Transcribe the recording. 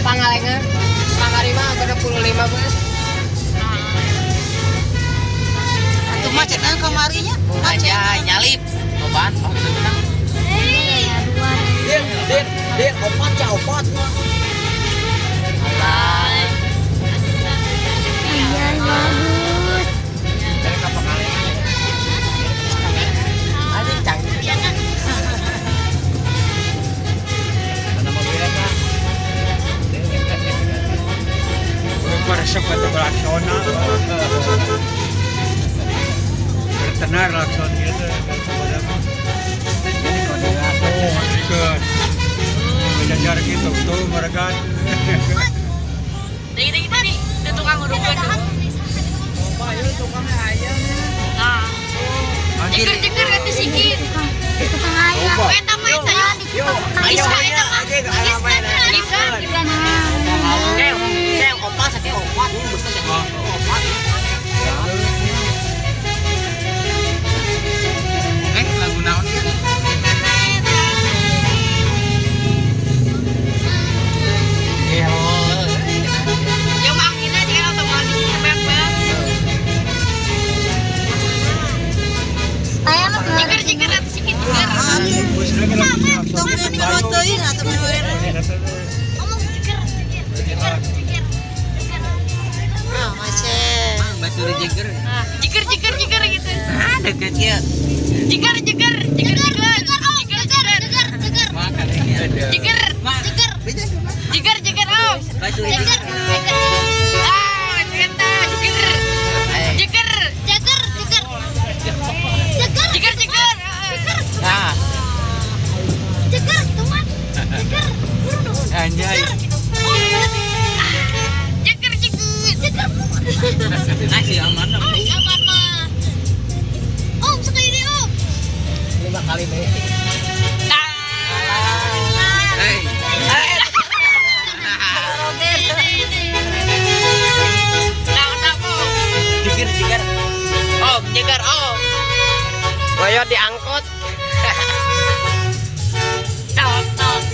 Pangalengan, Pangarima 65 Bos. Itu macetnya kemarinya. Aja nyalip. Obat, tenang. Dia opat ya opat. Alay. Bagus. Dari ke Pangalengan. Ada canggih. Ada mobilnya Kak. Meresep atau laksana bertenar lakson gitu ini koordinator menjajar gitu tuh mereka Tadi tukang urukan tuh. Nah, jeger kata sikit. Tukang ayam. Eta mah eta yuk. Bisa eta mah. Bisa. Kayak opat sakit opat ini besar ya. Opat. Lagu naon ya? Ya mangina jangan otomatis bebek. Saya mah jeger kata sikit jeger. Tunggu dirotoin atau menurut. Ah, macet. Batu jeger. Jeger gitu. Dekatnya. Jeger. Makan ini ada. Jeger. Oh. Batu Jeger. Ah, ternyata jeger. Nah, Teman. anjay. Jeger. Nasi aman apa? Aman mah. Om, sekali Om. 5 kali deh. Hei. Jeger. Om. Boyo diangkut.